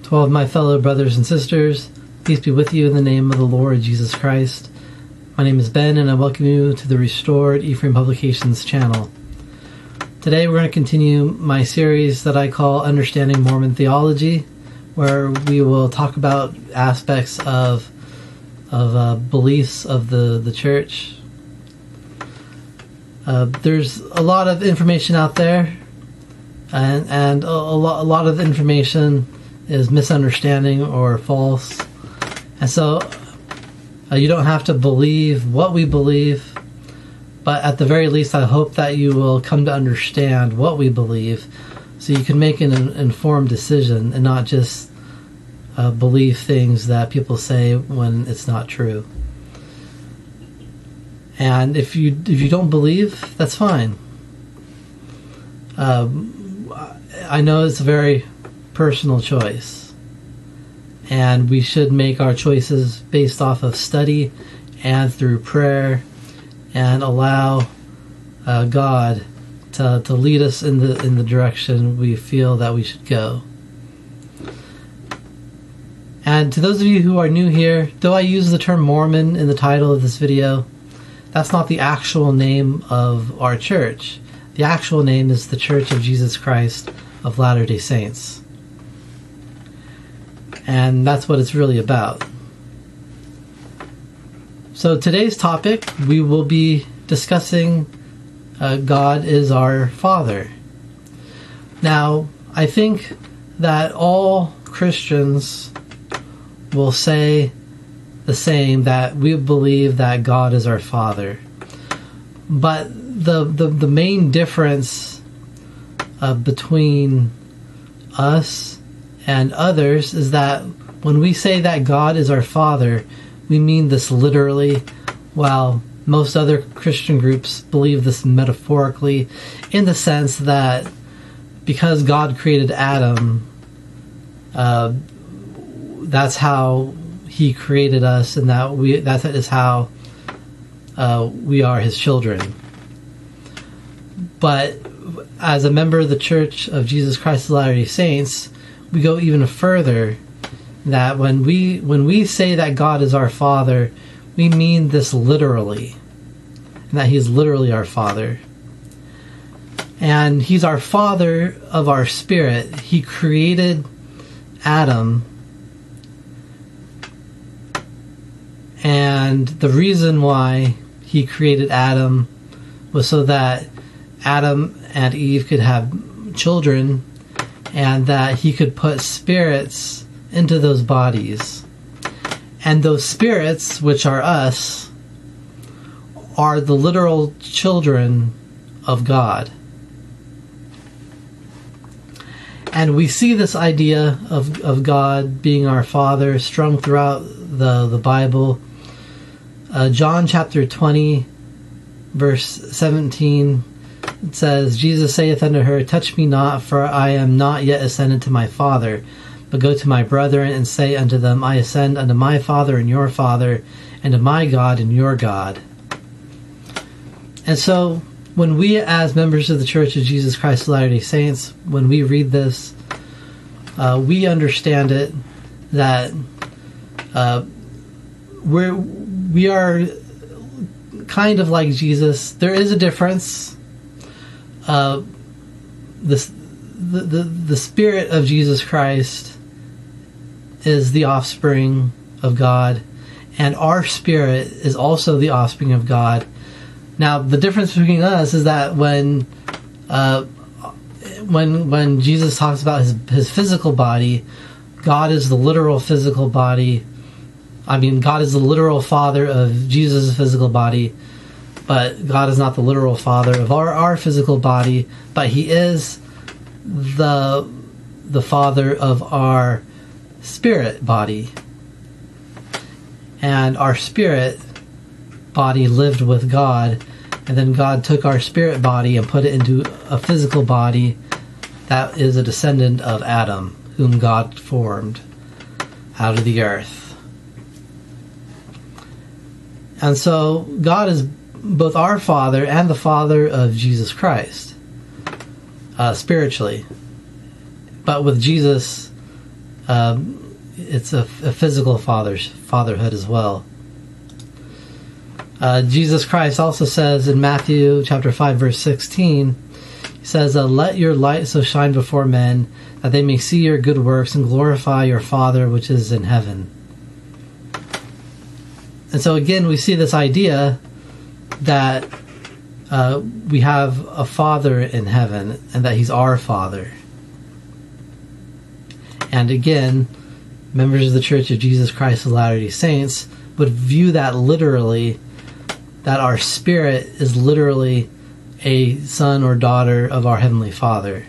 To all of my fellow brothers and sisters, peace be with you in the name of the Lord Jesus Christ. My name is Ben, and I welcome you to the Restored Ephraim Publications channel. Today we're going to continue my series that I call Understanding Mormon Theology, where we will talk about aspects of beliefs of the church. There's a lot of information out there, and a lot of information is misunderstanding or false. And so you don't have to believe what we believe, but at the very least I hope that you will come to understand what we believe so you can make an informed decision and not just believe things that people say when it's not true. And if you don't believe, that's fine. I know it's a very personal choice, and we should make our choices based off of study and through prayer, and allow God to lead us in the direction we feel that we should go. And to those of you who are new here, though I use the term Mormon in the title of this video, that's not the actual name of our church. The actual name is the Church of Jesus Christ of Latter-day Saints. And that's what it's really about. So today's topic, we will be discussing God is our Father. Now, I think that all Christians will say the same, that we believe that God is our Father. But the main difference between us and others is that when we say that God is our Father, we mean this literally, while most other Christian groups believe this metaphorically, in the sense that because God created Adam, that's how he created us, and that is how we are his children. But as a member of the Church of Jesus Christ of Latter-day Saints, we go even further, that when we say that God is our Father, we mean this literally, and that he is literally our Father. And he's our Father of our spirit. He created Adam, and the reason why he created Adam was so that Adam and Eve could have children, and that he could put spirits into those bodies. And those spirits, which are us, are the literal children of God. And we see this idea of God being our Father strung throughout the Bible. John chapter 20, verse 17, it says, Jesus saith unto her, Touch me not, for I am not yet ascended to my Father, but go to my brethren and say unto them, I ascend unto my Father and your Father, and to my God and your God. And so, when we as members of the Church of Jesus Christ of Latter-day Saints, when we read this, we understand it that we are kind of like Jesus. There is a difference. The Spirit of Jesus Christ is the offspring of God, and our spirit is also the offspring of God. Now, the difference between us is that when Jesus talks about his physical body, God is the literal physical body. I mean, God is the literal father of Jesus' physical body, but God is not the literal father of our physical body, but he is the father of our spirit body. And our spirit body lived with God, and then God took our spirit body and put it into a physical body that is a descendant of Adam, whom God formed out of the earth. And so God is both our Father and the Father of Jesus Christ, spiritually. But with Jesus, it's a physical fatherhood as well. Jesus Christ also says in Matthew chapter 5 verse 16, he says, let your light so shine before men that they may see your good works and glorify your Father which is in heaven. And so again, we see this idea that we have a Father in heaven and that he's our Father. And again, members of the Church of Jesus Christ of Latter-day Saints would view that literally, that our spirit is literally a son or daughter of our Heavenly Father.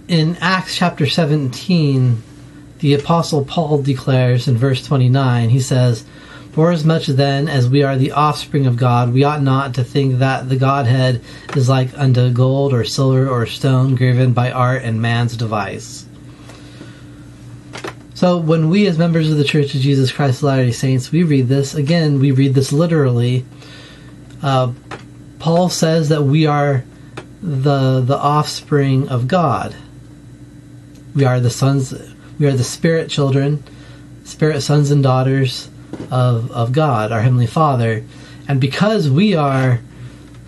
In Acts chapter 17, the Apostle Paul declares in verse 29, he says, "Forasmuch then as we are the offspring of God, we ought not to think that the Godhead is like unto gold or silver or stone graven by art and man's device." So when we as members of the Church of Jesus Christ of Latter-day Saints, we read this, again, we read this literally. Paul says that we are the offspring of God. We are the sons, we are the spirit children, spirit sons and daughters of God, our Heavenly Father. And because we are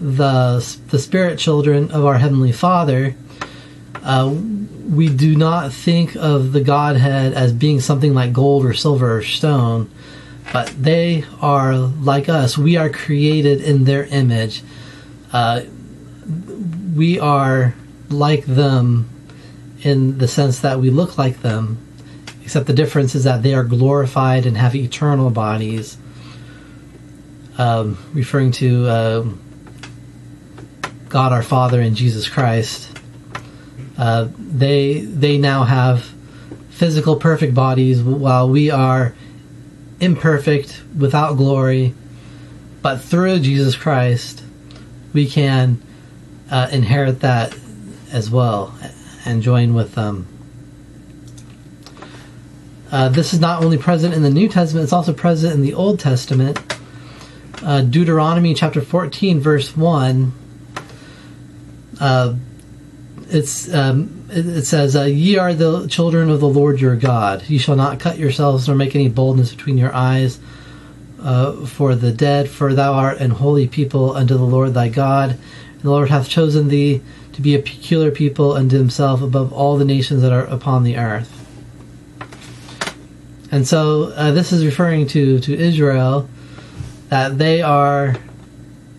the spirit children of our Heavenly Father, we do not think of the Godhead as being something like gold or silver or stone, but they are like us. We are created in their image. We are like them in the sense that we look like them, except the difference is that they are glorified and have eternal bodies, referring to God our Father and Jesus Christ. They now have physical perfect bodies while we are imperfect, without glory, but through Jesus Christ we can inherit that as well and join with them. This is not only present in the New Testament, it's also present in the Old Testament. Deuteronomy chapter 14 verse 1, it says, "Ye are the children of the Lord your God. Ye shall not cut yourselves nor make any boldness between your eyes for the dead, for thou art an holy people unto the Lord thy God. And the Lord hath chosen thee to be a peculiar people unto himself above all the nations that are upon the earth." And so this is referring to Israel, that they are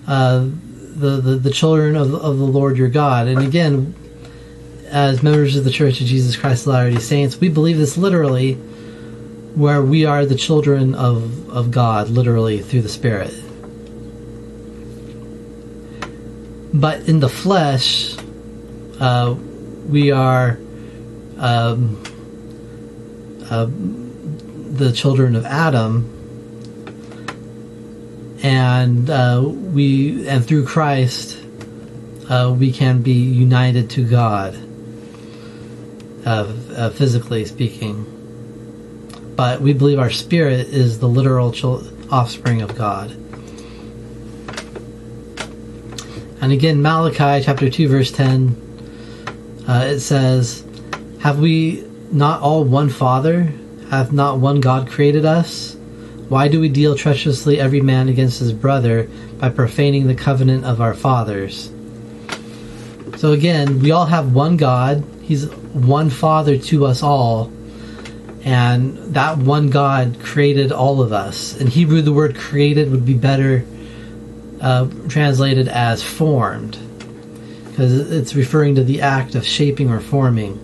the children of the Lord your God. And again, as members of the Church of Jesus Christ of Latter-day Saints, we believe this literally, where we are the children of God, literally, through the Spirit. But in the flesh, we are the children of Adam, and through Christ, we can be united to God, physically speaking. But we believe our spirit is the literal offspring of God. And again, Malachi chapter 2 verse 10, it says, "Have we not all one Father? Hath not one God created us? Why do we deal treacherously every man against his brother by profaning the covenant of our fathers?" So again, we all have one God. He's one Father to us all. And that one God created all of us. In Hebrew, the word created would be better translated as formed, because it's referring to the act of shaping or forming.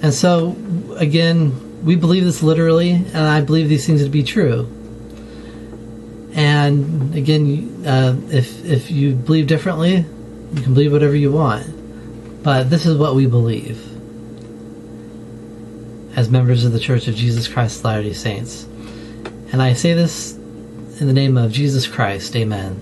And so, again, we believe this literally, and I believe these things to be true. And again, if you believe differently, you can believe whatever you want. But this is what we believe as members of the Church of Jesus Christ of Latter-day Saints. And I say this in the name of Jesus Christ. Amen.